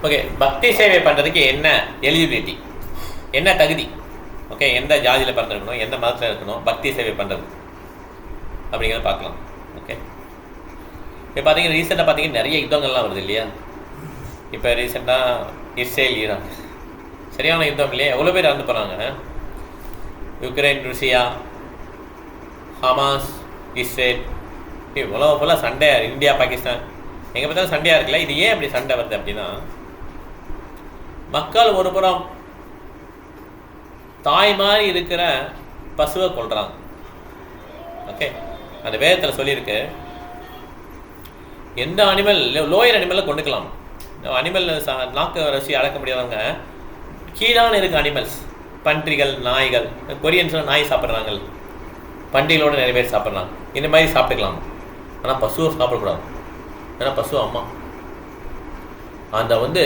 Okay, பக்தி சேவை பண்ணுறதுக்கு என்ன எலிஜிபிலிட்டி, என்ன தகுதி? ஓகே, எந்த ஜாதியில் பிறந்திருக்கணும், எந்த மதத்தில் இருக்கணும் பக்தி சேவை பண்ணுறது அப்படிங்கிறத பார்க்கலாம். ஓகே, இப்போ பார்த்தீங்கன்னா ரீசெண்டாக பார்த்தீங்கன்னா நிறைய யுத்தங்கள்லாம் வருது இல்லையா? இப்போ ரீசெண்டாக இஸ்ரேல் ஈரான் சரியான யுத்தம் இல்லையா? எவ்வளோ பேர் இறந்து போகிறாங்க. யுக்ரைன் ருசியா, ஹமாஸ், இஸ்ரேல், உலகம் ஃபுல்லாக சண்டை. இந்தியா பாகிஸ்தான் எங்கே பார்த்தாலும் சண்டையாக இருக்குல்ல. இது ஏன் அப்படி சண்டை வருது அப்படின்னா, மக்கள் ஒரு புறம் தாய் மாதிரி இருக்கிற பசுவை கொள்றாங்க. ஓகே, அந்த வேதத்தில் சொல்லியிருக்கு, எந்த அனிமல் லோயர் அனிமலை கொண்டுக்கலாம். அனிமல் நாக்கு ரசி அடக்க முடியாதவங்க கீழான இருக்க அனிமல்ஸ், பன்றிகள், நாய்கள், கொரியன்ஸ்லாம் நாய் சாப்பிட்றாங்க, பன்றிகளோட நிறைய பேர் சாப்பிட்றாங்க. இந்த மாதிரி சாப்பிட்டுக்கலாம். ஆனால் பசுவை சாப்பிடக்கூடாது. ஏன்னா பசு அம்மா அந்த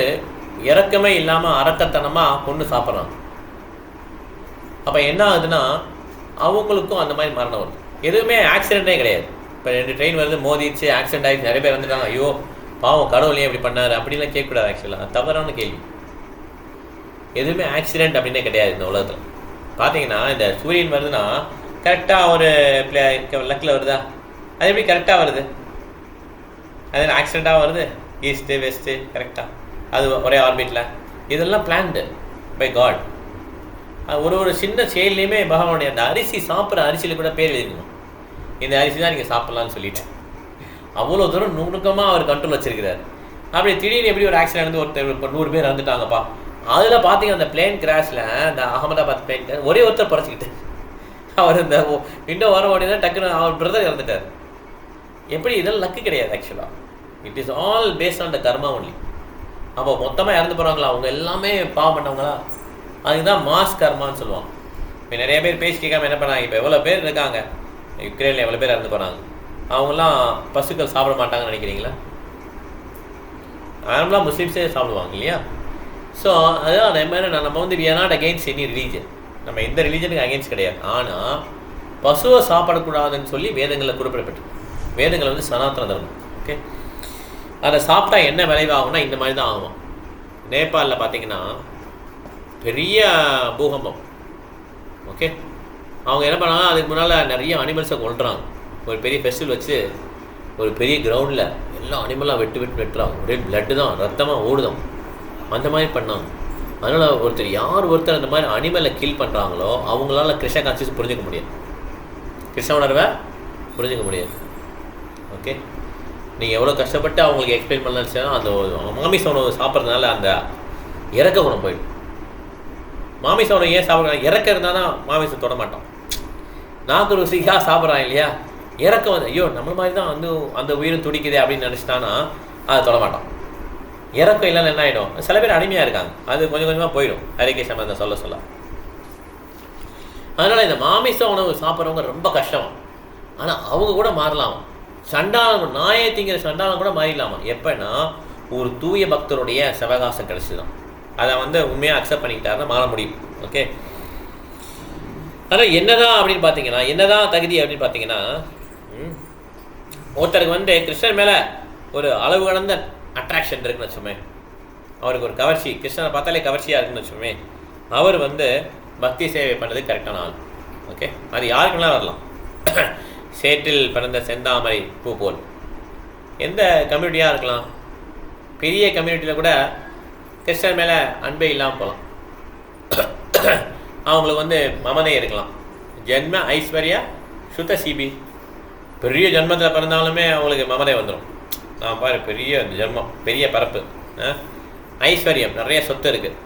இறக்கமே இல்லாமல் அரக்கத்தனமாக கொண்டு சாப்பிட்றாங்க. அப்போ என்ன ஆகுதுன்னா அவங்களுக்கும் அந்த மாதிரி மரணம் வருது. எதுவுமே ஆக்சிடென்ட்டே கிடையாது. இப்போ 2 ட்ரெயின் வருது, மோதிச்சு ஆக்சிடென்ட் ஆகிடுச்சு, நிறைய பேர் வந்துட்டாங்க. ஐயோ பாவம் கடவுளையும் இப்படி பண்ணார் அப்படின்லாம் கேட்கக்கூடாது. ஆக்சுவலாக தவறான கேள்வி. எதுவுமே ஆக்சிடென்ட் அப்படின்னே கிடையாது இந்த உலகத்தில். பார்த்தீங்கன்னா இந்த சூரியன் வருதுன்னா கரெக்டாக ஒரு லக்கில் வருதா? அது எப்படி கரெக்டாக வருது? அது ஆக்சிடெண்ட்டாக வருது? ஈஸ்ட்டு வெஸ்ட்டு கரெக்டாக அது ஒரே ஆர்பிட்டில். இதெல்லாம் பிளான்டு பை காட். ஒரு சின்ன செயல்லையுமே பகவானுடைய அந்த அரிசி சாப்பிட்ற அரிசியில் கூட பேர் எழுதிக்கணும், இந்த அரிசி தான் நீங்கள் சாப்பிட்லான்னு சொல்லிட்டேன். அவ்வளோ தூரம் நுணுக்கமாக அவர் கண்ட்ரோல் வச்சிருக்கிறார். அப்படி திடீர்னு எப்படி ஒரு ஆக்சிடென்ட் வந்து ஒருத்தர் இப்போ 100 பேர் இறந்துட்டாங்கப்பா. அதில் பார்த்தீங்கன்னா அந்த பிளேன் கிராஷில் இந்த அகமதாபாத் பிளேன் கிராஷ் ஒரே ஒருத்தர் பறச்சிக்கிட்டு அவர் இந்த விண்டோ வர ஓடி தான் டக்குன்னு அவர் பிரதர் இறந்துட்டார். எப்படி? இதெல்லாம் லக்கு கிடையாது. ஆக்சுவலாக it is all based on the karma only. அப்போ மொத்தமாக இறந்து போகிறாங்களா அவங்க எல்லாமே பாவம் பண்ணவங்களா? அதுதான் மாஸ் கர்மான்னு சொல்லுவாங்க. இப்போ நிறைய பேர் பேசி கேட்காம என்ன பண்ணாங்க, இப்போ எவ்வளோ பேர் இருக்காங்க யுக்ரைனில், எவ்வளோ பேர் இறந்து போகிறாங்க. அவங்களாம் பசுக்கள் சாப்பிட மாட்டாங்கன்னு நினைக்கிறீங்களா? நார்மலாக முஸ்லீம்ஸே சாப்பிடுவாங்க இல்லையா? ஸோ அதுதான் அதே மாதிரி நம்ம we are not against any religion. நம்ம எந்த ரிலீஜனுக்கு அகெயின்ஸ்ட் கிடையாது. ஆனால் பசுவை சாப்பிடக்கூடாதுன்னு சொல்லி வேதங்களில் குறிப்பிடப்பட்டு, வேதங்கள் சனாதன தர்மம். ஓகே, அதை சாப்பிட்டா என்ன விளைவாகும்னா இந்த மாதிரி தான் ஆகும். நேபாளில் பார்த்தீங்கன்னா பெரிய பூகம்பம். ஓகே, அவங்க என்ன பண்ணாங்க, அதுக்கு முன்னால் நிறைய அனிமல்ஸை கொள்றாங்க. ஒரு பெரிய ஃபெஸ்டிவல் வச்சு ஒரு பெரிய கிரவுண்டில் எல்லா அனிமலாக வெட்டுறாங்க. ஒரே பிளட்டு தான், ரத்தமாக ஓடுதான். அந்த மாதிரி பண்ணாங்க. அதனால் ஒருத்தர் அந்த மாதிரி அனிமலை கில் பண்ணுறாங்களோ அவங்களால கிருஷ்ண கான்சியஸ் புரிஞ்சிக்க முடியாது, கிருஷ்ண உணர்வை புரிஞ்சிக்க முடியாது. ஓகே, நீங்கள் எவ்வளோ கஷ்டப்பட்டு அவங்களுக்கு எக்ஸ்பிளைன் பண்ணலான்னு அந்த மாமிச உணவு சாப்பிட்றதுனால அந்த இறக்க குணம் போயிடும். மாமிச உணவு ஏன் சாப்பிட்றாங்க? இறக்க இருந்தால் தான் மாமிசம் தொட மாட்டோம். நாக்கு ருசிக்காக சாப்பிட்றான் இல்லையா? இறக்க ஐயோ நம்மள மாதிரி தான் அந்த உயிரும் துடிக்குதே அப்படின்னு நினச்சிட்டான்னா அதை தொட மாட்டோம். இறக்கம் இல்லைன்னு என்ன ஆகிடும்? சில பேர் அடிமையாக இருக்காங்க, அது கொஞ்சம் கொஞ்சமாக போயிடும். ஹரிகேஷம் அந்த சொல்ல. அதனால் இந்த மாமிச உணவு சாப்பிட்றவங்க ரொம்ப கஷ்டம். ஆனால் அவங்க கூட மாறலாம். சண்டாளம், நாயை திங்கிற சண்டாளம் கூட மாறிடலாமா? எப்போன்னா ஒரு தூய பக்தருடைய சிவகாசம் கிடச்சிதான். அதை உண்மையாக அக்செப்ட் பண்ணிக்கிட்டாருன்னா மாற முடியும். ஓகே, ஆனால் என்னதான் அப்படின்னு பார்த்தீங்கன்னா, என்னதான் தகுதி அப்படின்னு பார்த்தீங்கன்னா, ஒருத்தருக்கு கிருஷ்ணன் மேலே ஒரு அளவு கடந்த அட்ராக்ஷன் இருக்குன்னு வச்சுமே, அவருக்கு ஒரு கவர்ச்சி, கிருஷ்ணனை பார்த்தாலே கவர்ச்சியாக இருக்குன்னு வச்சுமே, அவர் பக்தி சேவை பண்ணுறது கரெக்டான ஆள். ஓகே, அது யாருக்குன்னா வரலாம். சேற்றில் பிறந்த செந்தாமரை பூ போல் எந்த கம்யூனிட்டியாக இருக்கலாம். பெரிய கம்யூனிட்டியில் கூட கிருஷ்ணன் மேலே அன்பே இல்லாமல் போகலாம். அவங்களுக்கு மமதை இருக்கலாம். ஜென்ம ஐஸ்வர்யா சுத்த சிபி, பெரிய ஜென்மத்தில் பிறந்தாலுமே அவங்களுக்கு மமதை வந்துடும். நான் பாரு பெரிய ஜென்மம், பெரிய பரப்பு, ஐஸ்வர்யம், நிறைய சொத்து இருக்குது.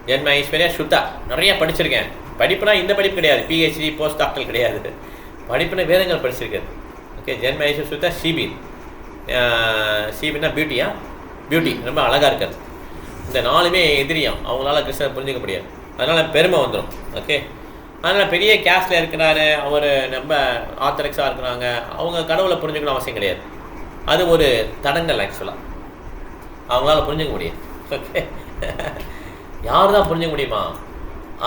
ஜென்ம ஐஸ்வர்யா சுத்தா, நிறைய படிச்சிருக்கேன். படிப்புனா இந்த படிப்பு கிடையாது, பிஹெச்டி போஸ்ட் டாக்டர் கிடையாது. படிப்புனா வேதங்கள் படிச்சிருக்காரு. ஓகே, ஜென்ம ஐஸ்வர்யா சுத்தா சிபி. சிபின்னா பியூட்டி, ரொம்ப அழகாக இருக்காது. இந்த 4மே எதிரியும், அவங்களால கிருஷ்ணன் புரிஞ்சிக்க முடியாது. அதனால் பெருமை வந்துடும். ஓகே, அதனால் பெரிய கேஸ்டில் இருக்கிறாரு, அவர் ரொம்ப ஆர்த்தடாக்ஸாக இருக்கிறாங்க, அவங்க கடவுளை புரிஞ்சுக்கணும் அவசியம் கிடையாது. அது ஒரு தடங்கல். ஆக்சுவலாக அவங்களால புரிஞ்சுக்க முடியாது. ஓகே, யார் தான் புரிஞ்சுக்க முடியுமா?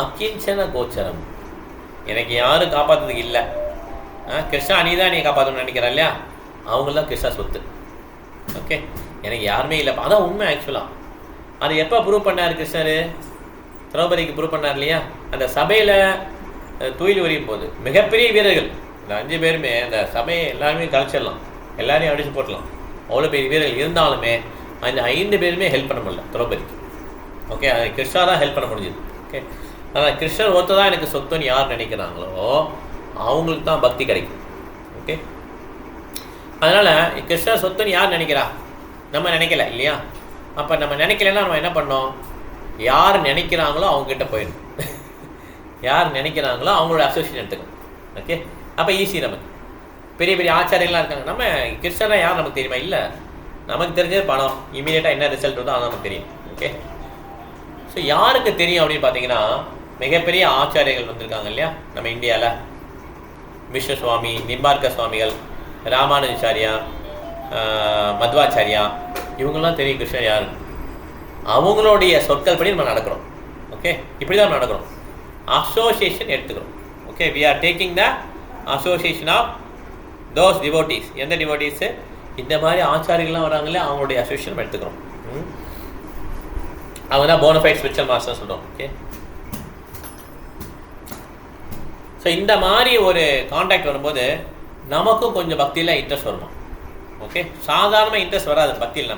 அகிஞ்சன கோச்சரம், எனக்கு யாரும் காப்பாற்றுறதுக்கு இல்லை. கிருஷ்ணா நீ தான் நீ காப்பாற்றணும்னு நினைக்கிறா இல்லையா? அவங்களாம் கிருஷ்ணா சொத்து. ஓகே, எனக்கு யாருமே இல்லை. அதான் உண்மை. ஆக்சுவலாக அது எப்போ ப்ரூவ் பண்ணார் கிருஷ்ணர்? திரௌபதிக்கு ப்ரூவ் பண்ணார் இல்லையா? அந்த சபையில் துயில் உரியும் போது மிகப்பெரிய வீரர்கள் இந்த 5 பேருமே அந்த சபையை எல்லாருமே கலைச்சிடலாம், எல்லாரையும் அடிச்சு போட்டலாம், அவ்வளோ பெரிய வீரர்கள் இருந்தாலுமே அந்த 5 பேருமே ஹெல்ப் பண்ண முடியல திரௌபதிக்கு. ஓகே, அது கிருஷ்ணா தான் ஹெல்ப் பண்ண முடிஞ்சுது. ஓகே, ஆனால் கிருஷ்ணர் ஒருத்தர் தான் எனக்கு சொத்துன்னு யார் நினைக்கிறாங்களோ அவங்களுக்கு தான் பக்தி கிடைக்கும். ஓகே, அதனால் கிருஷ்ணர் சொத்துன்னு யார் நினைக்கிறா? நம்ம நினைக்கல இல்லையா? அப்போ நம்ம நினைக்கலன்னா நம்ம என்ன பண்ணோம்? யார் நினைக்கிறாங்களோ அவங்ககிட்ட போயிடணும். யார் நினைக்கிறாங்களோ அவங்களோட அசோசியேஷன் எடுத்துக்கணும். ஓகே, அப்போ ஈஸி. நமக்கு பெரிய பெரிய ஆச்சாரியங்களாக இருக்காங்க, நம்ம கிருஷ்ணராக யார் நமக்கு தெரியுமா? இல்லை, நமக்கு தெரிஞ்சது பணம், இமீடியட்டாக என்ன ரிசல்ட் வருதோ அது நமக்கு தெரியும். ஓகே, ஸோ யாருக்கு தெரியும் அப்படின்னு பார்த்தீங்கன்னா மிகப்பெரிய ஆச்சாரியர்கள் வந்திருக்காங்க இல்லையா நம்ம இந்தியாவில். விஷ்ணு சுவாமி, நிம்பார்க்க சுவாமிகள், ராமானுஜாச்சாரியா, மத்வாச்சாரியா, இவங்கெல்லாம் தெரியும் கிருஷ்ணர் யாரு. அவங்களுடைய சொற்கள் படி நம்ம நடக்கிறோம். ஓகே, இப்படி தான் நடக்கிறோம். அசோசியேஷன் எடுத்துக்கிறோம். Okay, we are taking the association of those devotees. எந்த டிவோட்டீஸு? இந்த மாதிரி ஆச்சாரிகள்லாம் வராங்களே அவங்களுடைய அசோசியேஷன் எடுத்துக்கிறோம். அவங்க தான் போனஃபைட் ஸ்பிரிச்சுவல் மாஸ்டர் சொல்கிறோம். ஓகே, ஸோ இந்த மாதிரி ஒரு கான்டாக்ட் வரும்போது நமக்கும் கொஞ்சம் பக்தியில் இன்ட்ரெஸ்ட் வருமா? ஓகே, சாதாரண இன்ட்ரெஸ்ட் வராது பக்தியில்.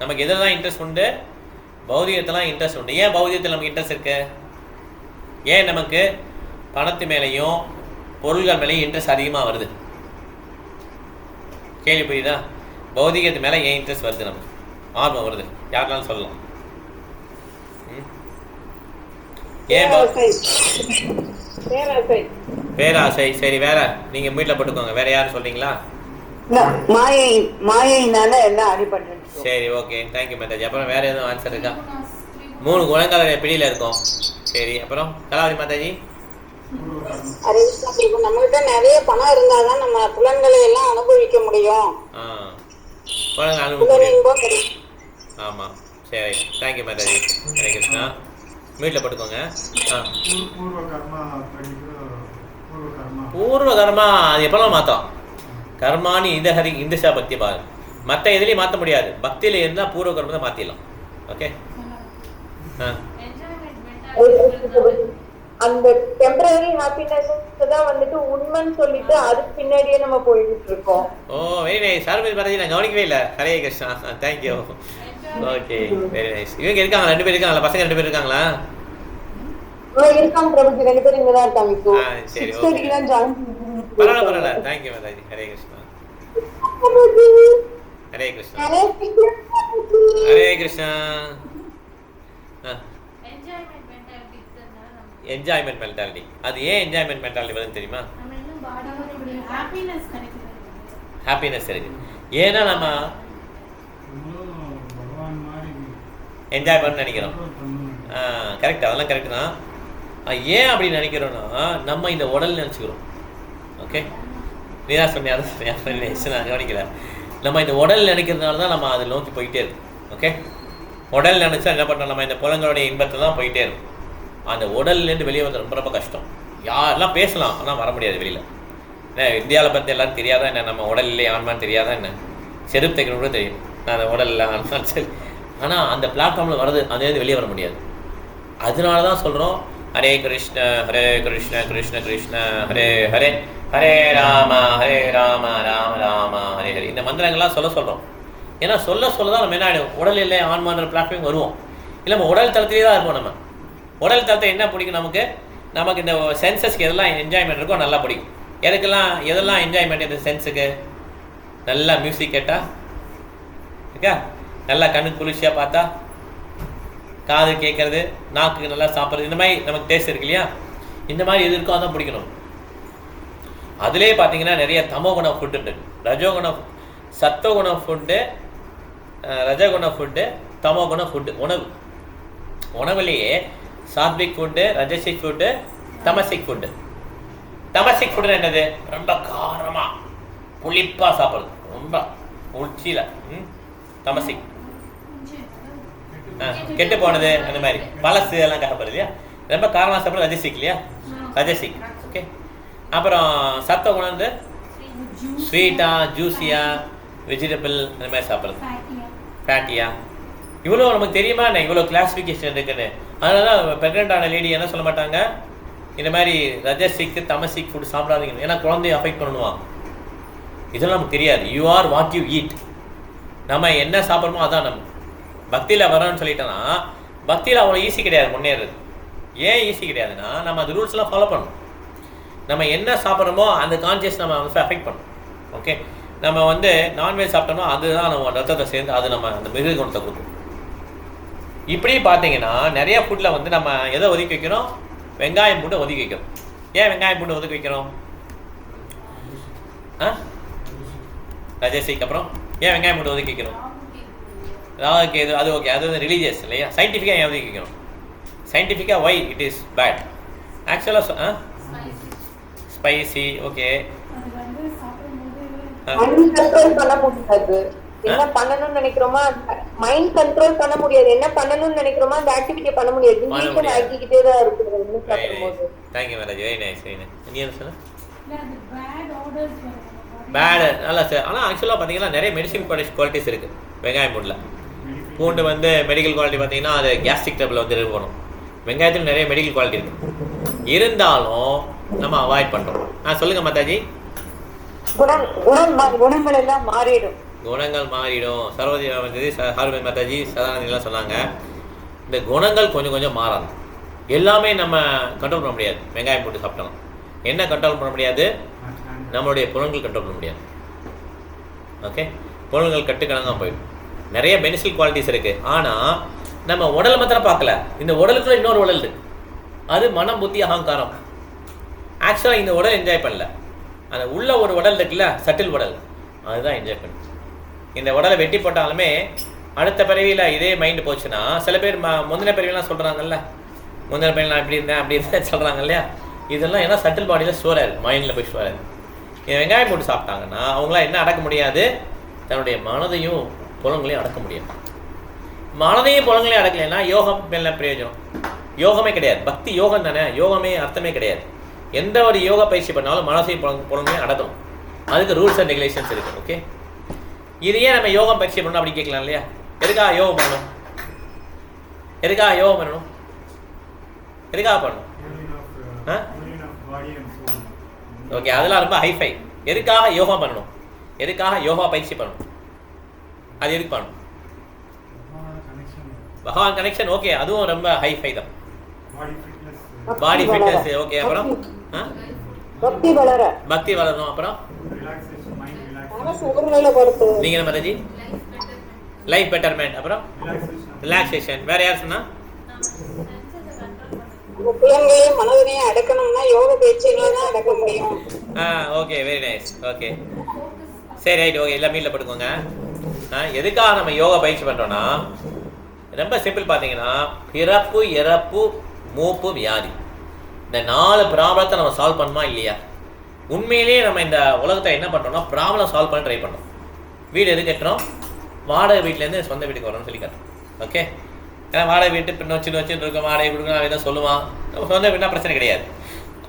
நமக்கு எதில் தான் இன்ட்ரெஸ்ட் உண்டு? பௌதிகத்தெல்லாம் இன்ட்ரெஸ்ட் உண்டு. ஏன் பௌதிகத்தில் நமக்கு இன்ட்ரெஸ்ட் இருக்கு? ஏன் நமக்கு பணத்து மேலேயும் பொருள்கள் மேலேயும் இன்ட்ரெஸ்ட் அதிகமாக வருது? கேள்வி புரியுதா? பௌதிகத்து மேலே ஏன் இன்ட்ரெஸ்ட் வருது? நமக்கு ஆர்வம் வருது, யாருனாலும் சொல்லலாம். ஏன் பேராசை. சரி, வேற நீங்க வீட்டில் போட்டுக்கோங்க. வேற யாரும் சொல்றீங்களா? மாயினால எல்லாம் அடிபட்டு. சரி, ஓகே, தேங்க்யூ மாதாஜி. அப்புறம் வேற எதுவும் ஆன்சர் இருக்கா? 3 குணங்களுடைய பிடியில இருக்கும். சரி, அப்புறம் கலாவதி மாதாஜி. நம்மகிட்ட நிறைய பணம் இருந்தாதான் நம்ம புலன்களை எல்லாம் அனுபவிக்க முடியும். ஆமா, சரி, தேங்க்யூ மாதாஜி. ஹரே கிருஷ்ணா. வீட்டில் போட்டுக்கோங்க. பூர்வ கர்மா அது எப்பெல்லாம் மாற்றலாம்? கர்மானி இதஹரி இந்துஷா பக்தி பாருங்க. மற்ற எதுலையும் மாற்ற முடியாது, பக்தியில் இருந்தால் பூர்வ கர்மத்தை மாற்றிடலாம். ஓகே, அந்த டெம்பரரி ஹாப்பினஸ் தான் வந்துட்டு உண்மைன்னு சொல்லிட்டு அதுக்கு பின்னாடியே நம்ம போயிட்டு இருக்கோம். ஓ, வெரி நைஸ். சார்பி பாரதி, நான் கவனிக்கவே இல்லை. Hare Krishna, thank you. Okay, very nice. இவங்க இருக்காங்களா? 2 பேர் இருக்காங்களா? பசங்க 2 பேர் இருக்காங்களா? இருக்காங்க பிரபுஜி, 2 பேர் இங்க தான் இருக்காங்க. இப்போ சரி, ஓகே, பரவாயில்ல. Thank you Mataji. Hare Krishna. Hare Krishna. Hare Krishna. Enjoyment mentality. அது ஏன் என்ஜாய்மெண்ட் மென்டாலிட்டி வருதுன்னு தெரியுமா? ஹாப்பினஸ் இருக்கு. ஏன்னா நம்ம என்ஜாய் பண்ண நினைக்கிறோம். கரெக்ட், அதெல்லாம் கரெக்ட் தான். ஏன் அப்படி நினைக்கிறோன்னா நம்ம இந்த உடல் நினச்சிக்கிறோம். ஓகே, நீதா சொன்னியா? நான் கவனிக்கல. நம்ம இந்த உடல் நினைக்கிறதுனால தான் நம்ம அதை நோக்கி போயிட்டே இருக்கும். ஓகே, உடல் நினச்சா என்ன பண்ணுறோம்? நம்ம இந்த புலங்களுடைய இன்பத்தை தான் போயிட்டே இருக்கும். அந்த உடல்லேருந்து வெளியே வந்து ரொம்ப ரொம்ப கஷ்டம். யாரெல்லாம் பேசலாம், ஆனால் வர முடியாது வெளியில். ஏன்னா இந்தியாவில் பற்றி எல்லாரும் தெரியாதா என்ன? நம்ம உடல் இல்லை ஆன்மான்னு தெரியாதா என்ன? செருப்பு தைக்கணும் கூட தெரியும், நான் அந்த உடல் இல்லை ஆன்மான்னு சரி. ஆனால் அந்த பிளாட்ஃபார்மில் வரது அதுலேருந்து வெளியே வர முடியாது. அதனால தான் சொல்கிறோம், ஹரே கிருஷ்ண ஹரே கிருஷ்ண கிருஷ்ண கிருஷ்ண ஹரே ஹரே, ஹரே ராம ராம ராம ஹரே ஹரே. இந்த மந்திரங்கள்லாம் சொல்கிறோம். ஏன்னா சொல்ல தான் நம்ம என்ன ஆகிடும்? உடல் இல்லை ஆன்மான்ற பிளாட்ஃபார்ம் வருவோம். இல்லை நம்ம உடல் தளத்திலே தான் இருப்போம். நம்ம உடல் தளத்தை என்ன பிடிக்கும்? நமக்கு இந்த சென்சஸ்க்கு எதெல்லாம் என்ஜாய்மெண்ட் இருக்கோ நல்லா பிடிக்கும். எதெல்லாம் என்ஜாய்மெண்ட் இந்த சென்ஸுக்கு? நல்லா மியூசிக் கேட்டால் ஓகே, நல்லா கண்ணு குளிர்ச்சியாக பார்த்தா, காது கேட்கறது, நாக்கு நல்லா சாப்பிட்றது, இந்த மாதிரி நமக்கு டேஸ்ட் இருக்கு இல்லையா? இந்த மாதிரி எது இருக்கோ அதான் பிடிக்கணும். அதுலேயே பார்த்தீங்கன்னா நிறைய தமோகுண ஃபுட்டு இருக்குது, ரஜோகுண சத்தோகுண ஃபுட்டு, ரஜகுண ஃபுட்டு, தமோகுண ஃபுட்டு. உணவுலேயே சாத்விக் ஃபுட்டு, ரஜசிக் ஃபுட்டு, தமசிக் ஃபுட்டு. தமசிக் ஃபுட்டு என்னது? ரொம்ப காரமாக புளிப்பாக சாப்பிட்றது, ரொம்ப உச்சியில். தமசிக் கெட்டு போனது, அந்த மாதிரி பழசு எல்லாம் சாப்பிட்றது இல்லையா? ரொம்ப காரமாக சாப்பிட்றது ரஜசிக் இல்லையா? ரஜசிக். ஓகே, அப்புறம் சத்த குணம் வந்து ஸ்வீட்டாக ஜூஸியாக வெஜிடபிள் அந்த மாதிரி சாப்பிட்றது, ஃபேட்டியாக. இவ்வளோ நமக்கு தெரியுமா என்ன இவ்வளோ கிளாஸிஃபிகேஷன் இருக்குன்னு. அதனால ப்ரெக்னென்ட் ஆன லேடி என்ன சொல்ல மாட்டாங்க, இந்த மாதிரி ரஜசிக் தமசிக் ஃபுட் சாப்பிடாதீங்க, ஏன்னா குழந்தைய அஃபெக்ட் பண்ணுவான். இதெல்லாம் நமக்கு தெரியாது. You are what you eat. நம்ம என்ன சாப்பிட்றோமோ அதான் நம்ம பக்தியில் வரோன்னு சொல்லிட்டோன்னா, பக்தியில் அவ்வளோ ஈஸி கிடையாது முன்னேறது. ஏன் ஈஸி கிடையாதுன்னா, நம்ம அந்த ரூல்ஸ்லாம் ஃபாலோ பண்ணணும். நம்ம என்ன சாப்பிட்றோமோ அந்த கான்சியஸ் நம்ம வந்து அஃபெக்ட் பண்ணணும். ஓகே, நம்ம வந்து நான்வெஜ் சாப்பிட்டோம்னா அதுதான் நம்ம ரத்தத்தை சேர்ந்து அது நம்ம அந்த மிருக குணத்தை கொடுக்கும். இப்படி பார்த்தீங்கன்னா நிறைய ஃபுட்டில் வந்து நம்ம எதை ஒதுக்கி வைக்கிறோம், வெங்காயம் பூண்டு ஒதுக்கி வைக்கிறோம். ஏன் வெங்காயம் பூண்டு ஒதுக்கி வைக்கிறோம்? ரஜசிக்கு அப்புறம் ஏன் வெங்காயம் பூண்டு ஒதுக்கி வைக்கிறோம்? ஓகே, அது ஓகே, அது வந்து ரிலீஜியஸ் இல்லையா? சயின்டிஃபிக்காக ஏன் ஒதுக்கி வைக்கிறோம்? சயின்டிஃபிக்காக ஒய் இட் இஸ் பேட் ஆக்சுவலாக ஸ்பைசி. ஓகே, கண்ட்ரோல் பண்ண முடியாது. என்ன பண்ணணும்னு நினைக்கிறோமா மைண்ட் கண்ட்ரோல் பண்ண முடியாது. என்ன பண்ணணும்னு நினைக்கிறோமா அந்த ஆக்டிவிட்டியை பண்ண முடியாது. இன்டென்ஷன் ஆக்கிக்கிட்டே தான் இருக்குது என்ன சாப்பிடும்போது. Thank you Miraj, very nice very nice. நீ என்ன சொல்ல? பேட் நல்லா சார். ஆனால் ஆக்சுவலாக பார்த்தீங்கன்னா நிறைய மெடிசின் குவாலிட்டிஸ் இருக்குது வெங்காயம் பூண்டில். பூண்டு வந்து மெடிக்கல் குவாலிட்டி பார்த்தீங்கன்னா அது கேஸ்ட்ரிக் ட்ரபிள் வந்து ரிமூவ் பண்ணும். வெங்காயத்தில் நிறைய மெடிக்கல் குவாலிட்டி இருக்குது, இருந்தாலும் நம்ம அவாய்ட் பண்ணுறோம். சொல்லுங்கள் மாதாஜி. குணங்கள் எல்லாம் மாறிடும். குணங்கள் மாறிடும். சரோஜி ஹார்மன் மாதாஜி சதானந்தெல்லாம் சொன்னாங்க, இந்த குணங்கள் கொஞ்சம் கொஞ்சம் மாறாது. எல்லாமே நம்ம கண்ட்ரோல் பண்ண முடியாது. வெங்காயம் போட்டு சாப்பிட்டோம் என்ன கண்ட்ரோல் பண்ண முடியாது? நம்மளுடைய புலன்கள் கண்ட்ரோல் பண்ண முடியாது. ஓகே, புலன்கள் கட்டுக்கணங்காக போயிடும். நிறைய பெனிஃபிஷியல் குவாலிட்டிஸ் இருக்குது, ஆனால் நம்ம உடலை மாத்திரம் பார்க்கல. இந்த உடலுக்குள்ள இன்னொரு உடல் இருக்குது, அது மனம் புத்தி அகங்காரம். ஆக்சுவலாக இந்த உடல் என்ஜாய் பண்ணல, அந்த உள்ள ஒரு உடல் இருக்குல்ல, சட்டில் உடல், அதுதான் என்ஜாய் பண்ணு. இந்த உடலை வெட்டி போட்டாலுமே அடுத்த பிறவியில் இதே மைண்டு போச்சுன்னா, சில பேர் முந்தின பிறவிலாம் சொல்கிறாங்கல்ல, முந்தின பிறவி நான் இப்படி இருந்தேன் அப்படி இருந்தேன் சொல்கிறாங்க இல்லையா, இதெல்லாம் ஏன்னா சட்டில் பாடியில் ஸ்டோர் ஆயிருக்கு, மைண்டில் போய் ஸ்டோர் ஆயிருக்கு. வெங்காயம் போட்டு சாப்பிட்டாங்கன்னா அவங்களாம் என்ன அடக்க முடியாது? தன்னுடைய மனதையும் புலங்களையும் அடக்க முடியாது. மனதையும் புலங்களையும் அடக்கலைன்னா யோகம் மேலே பிரயோஜனம், யோகமே கிடையாது. பக்தி யோகம் தானே, யோகமே அர்த்தமே கிடையாது. எந்த ஒரு யோகா பயிற்சி பண்ணாலும் மனசையும் புலங்களையும் அடக்கணும். அதுக்கு ரூல்ஸ் அண்ட் ரெகுலேஷன்ஸ் இருக்குது. ஓகே, இதையே நம்ம யோகம் பயிற்சி பண்ணணும் அப்படி கேட்கலாம் இல்லையா? எதுக்காக யோகம் பண்ணணும்? எதுக்காக யோகம் பண்ணணும்? எதுக்காக பண்ணணும்? ஓகே, அதெல்லாம் ரொம்ப ஹைஃபை. எதுக்காக யோகா பண்ணணும்? எதுக்காக யோகா பயிற்சி பண்ணணும்? அது எதுக்கு பண்ணணும்? பகவான் கனெக்ஷன். ஓகே, அதுவும் ரொம்ப ஹைஃபை தான். பாடி ஃபிட்னஸ். ஓகே, அப்புறம் பக்தி வளரணும். அப்புறம் நீங்க என்ன மதஜி? Life betterment. அப்புறம் ரிலாக்ஸேஷன். வேற யார் சொன்னா? மனதினையும் அடக்கணும்னா யோக பயிற்சியில தான் அடக்க முடியும். Okay, very nice. ஓகே, சரி, ரைட். ஓகே, எல்லாம் மீல்ல படுக்கோங்க. எதுக்காக நம்ம யோகா பயிற்சி பண்ணுறோன்னா, ரொம்ப சிம்பிள். பார்த்தீங்கன்னா பிறப்பு இறப்பு மூப்பு வியாதி, இந்த 4 ப்ராப்ளத்தை நம்ம சால்வ் பண்ணுமா இல்லையா? உண்மையிலேயே நம்ம இந்த உலகத்தை என்ன பண்ணுறோம்னா ப்ராப்ளம் சால்வ் பண்ண ட்ரை பண்ணுறோம். வீடு எது கட்டுறோம்? வாடகை வீட்டிலேருந்து சொந்த வீட்டுக்கு வரோம்னு சொல்லி கட்டுறோம். ஓகே, ஏன்னா வாடகை வீட்டு பின்ன வச்சுன்னு இருக்கோம், வாடகை கொடுக்கணும், அவன் தான் சொல்லுவான். நம்ம சொந்த வீட்டுனா பிரச்சனை கிடையாது.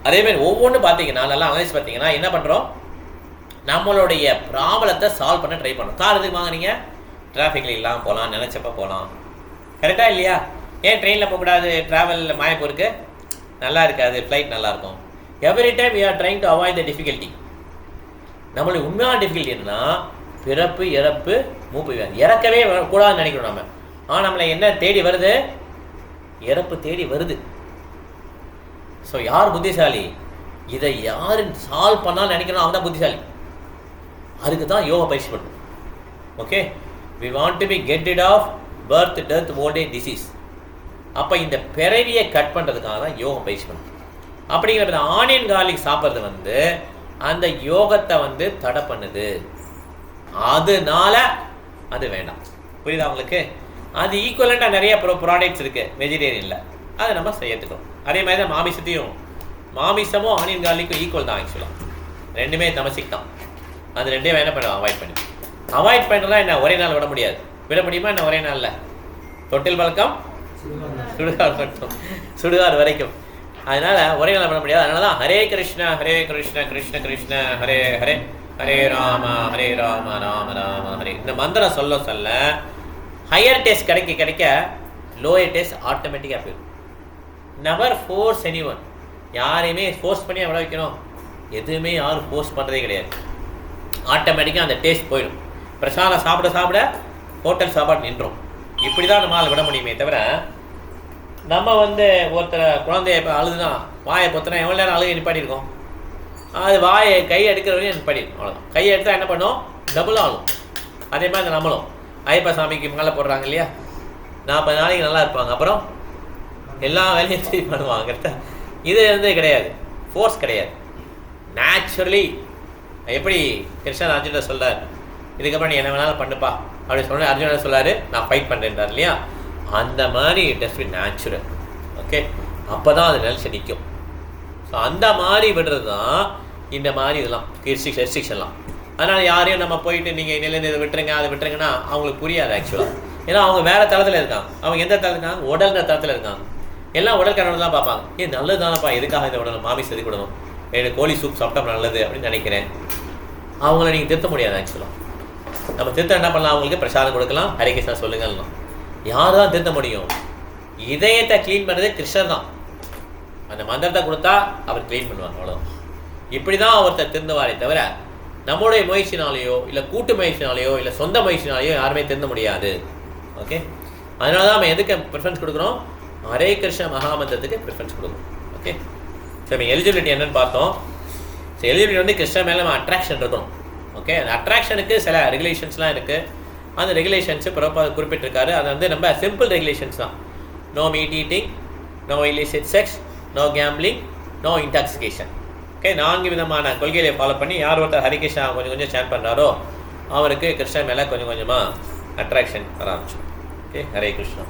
அதேமாதிரி ஒவ்வொன்றும் பார்த்தீங்கன்னா நல்லா அனலைஸ் பார்த்தீங்கன்னா என்ன பண்ணுறோம், நம்மளுடைய ப்ராப்ளத்தை சால்வ் பண்ண ட்ரை பண்ணுறோம். கார் எதுக்கு வாங்குறீங்க? டிராஃபிக்கில் இல்லாமல் போகலாம், நினச்சப்ப போகலாம். கரெக்டாக இல்லையா? ஏன் ட்ரெயினில் போகக்கூடாது? ட்ராவலில் மாயப்பூருக்கு நல்லா இருக்காது, ஃப்ளைட் நல்லாயிருக்கும். Every time we are trying to avoid the difficulty. நம்மளுடைய உண்மையான டிஃபிகல்ட்டி என்னன்னா பிறப்பு இறப்பு மூப்பு வியாதி. இறக்கவே கூடாதுன்னு நினைக்கிறோம் நம்ம, ஆனால் நம்மளை என்ன தேடி வருது? இறப்பு தேடி வருது. ஸோ யார் புத்திசாலி? இதை யார் சால்வ் பண்ணாலும் நினைக்கணும், அவன் தான் புத்திசாலி. அதுக்கு தான் யோகா பயிற்சி பண்ணணும். Okay, we want to be get rid of birth death old age disease. அப்போ இந்த பிறவியை கட் பண்ணுறதுக்காக தான் யோகம் பயிற்சி பண்ணணும். அப்படிங்கிற ஆனியன் கார்லிக் சாப்பிட்றது வந்து அந்த யோகத்தை வந்து தடை பண்ணுது, அதனால அது வேண்டாம். புரியுதா உங்களுக்கு? அது ஈக்குவலண்ட்டாக நிறைய ப்ராடக்ட்ஸ் இருக்குது வெஜிடேரியனில், அதை நம்ம செய்யத்துக்கணும். அதே மாதிரி தான் மாமிசமும் ஆனியன் கார்லிக்கும் ஈக்குவல் தான். ஆக்சுவலாக ரெண்டுமே தமசிக் தான். அது ரெண்டே என்ன பண்ணுவோம்? அவாய்ட் பண்ணுறதுலாம் என்ன ஒரே நாள் விட முடியாது. விட முடியுமா என்ன ஒரே நாளில்? தொட்டில் பழக்கம் சுடுகார் வரைக்கும். அதனால ஒரே நாள் விட முடியாது. அதனால தான் ஹரே கிருஷ்ணா கிருஷ்ண கிருஷ்ண ஹரே ஹரே, ஹரே ராம ராம ராம ஹரே. இந்த மந்திரம் சொல்ல ஹையர் டேஸ்ட் கிடைக்க லோயர் டேஸ்ட் ஆட்டோமேட்டிக்காக போயிடும். Never force any one. யாரையுமே ஃபோர்ஸ் பண்ணி விட வைக்கணும், எதுவுமே யாரும் ஃபோர்ஸ் பண்ணுறதே கிடையாது. ஆட்டோமேட்டிக்காக அந்த டேஸ்ட் போயிடும். பிரசாதம் சாப்பிட ஹோட்டல் சாப்பாடு நின்றோம். இப்படி தான் நம்மளால் விட முடியுமே தவிர, நம்ம ஒருத்தரை குழந்தைய இப்போ அழுதுனா வாயை பொத்தினா எவ்வளோ நேரம் அழுகை நிப்பாட்டியிருக்கோம். அது வாயை கை எடுக்கிற வரையும் நிப்பாட்டிருக்கும், அவ்வளோதான். கையை எடுத்தால் என்ன பண்ணும், டபுள் ஆகும். அதே மாதிரி நம்மளும் ஐயப்பா சாமிக்கு மேலே போடுறாங்க இல்லையா, 40 நாளைக்கு நல்லா இருப்பாங்க, அப்புறம் எல்லா வேலையும் சரி பண்ணுவாங்க. இது கிடையாது, ஃபோர்ஸ் கிடையாது. நேச்சுரலி எப்படி கிருஷ்ணன் அர்ஜுனர் சொல்கிறார், இதுக்கப்புறம் நீ என்ன வேணாலும் பண்ணுப்பா அப்படி சொன்ன அர்ஜுனர் சொல்கிறாரு, நான் ஃபைட் பண்ணுறேன்றார் இல்லையா. அந்த மாதிரி it has B natural. Okay, அப்போ தான் அது நிலச்சி நிற்கும். ஸோ அந்த மாதிரி விடுறது தான் இந்த மாதிரி இதெல்லாம் ரெஸ்ட்ரிக்ஷன்லாம். அதனால் யாரையும் நம்ம போயிட்டு நீங்கள் இன்னிலேருந்து இதை விட்டுருங்க அதை விட்டுருங்கன்னா அவங்களுக்கு புரியாது ஆக்சுவலாக. ஏன்னா அவங்க வேறு தளத்தில் இருக்காங்க. அவங்க எந்த தளத்தில் இருக்காங்க, உடல்கிற தளத்தில் இருக்காங்க. எல்லாம் உடல் கணவன் தான் பார்ப்பாங்க. ஏன் நல்லது தானப்பா, எதுக்காக இதை விடணும், மாமி செது விடணும், எனக்கு கோழி சூப் சாப்பிட்டா நல்லது அப்படின்னு நினைக்கிறேன். அவங்கள நீங்கள் திருத்த முடியாது ஆக்சுவலாக. நம்ம திருத்த என்ன பண்ணலாம், அவங்களுக்கு பிரசாதம் கொடுக்கலாம், ஹரே கிருஷ்ணா சொல்லுங்கள்லாம். யார் தான் திருத்த முடியும்? இதயத்தை க்ளீன் பண்ணுறது கிருஷ்ணர் தான். அந்த மந்திரத்தை கொடுத்தா அவர் க்ளீன் பண்ணுவாங்க, அவ்வளோதான். இப்படி தான் ஒருத்தர் திருந்துவாரே தவிர நம்மளுடைய முயற்சினாலேயோ இல்லை கூட்டு முயற்சினாலேயோ இல்லை சொந்த முயற்சினாலேயோ யாருமே திருந்த முடியாது. ஓகே, அதனால தான் நம்ம எதுக்கு ப்ரிஃபரன்ஸ் கொடுக்குறோம், ஹரே கிருஷ்ண மகாமந்திரத்துக்கு ப்ரிஃபரன்ஸ் கொடுக்குறோம். ஓகே, ஸோ நம்ம எலிஜிபிலிட்டி என்னன்னு பார்த்தோம். ஸோ எலிஜிபிலிட்டி கிருஷ்ணன் மேலே நம்ம அட்ராக்ஷன் இருக்கணும். ஓகே, அந்த அட்ராக்ஷனுக்கு சில ரெகுலேஷன்ஸ்லாம் இருக்குது. அந்த ரெகுலேஷன்ஸு ப்ராப்பராக குறிப்பிட்டிருக்காரு. அது நம்ம சிம்பிள் ரெகுலேஷன்ஸ் தான். No meat eating, no illicit sex, no gambling, no intoxication. Okay, 4 விதமான கொள்கையை ஃபாலோ பண்ணி யார் ஒருத்தர் ஹரிகிருஷ்ணா கொஞ்சம் சேன் பண்ணுறாரோ அவருக்கு கிருஷ்ணன் மேலே கொஞ்சம் கொஞ்சமாக அட்ராக்ஷன் வர ஆரம்பிச்சோம். ஓகே, ஹரே கிருஷ்ணா.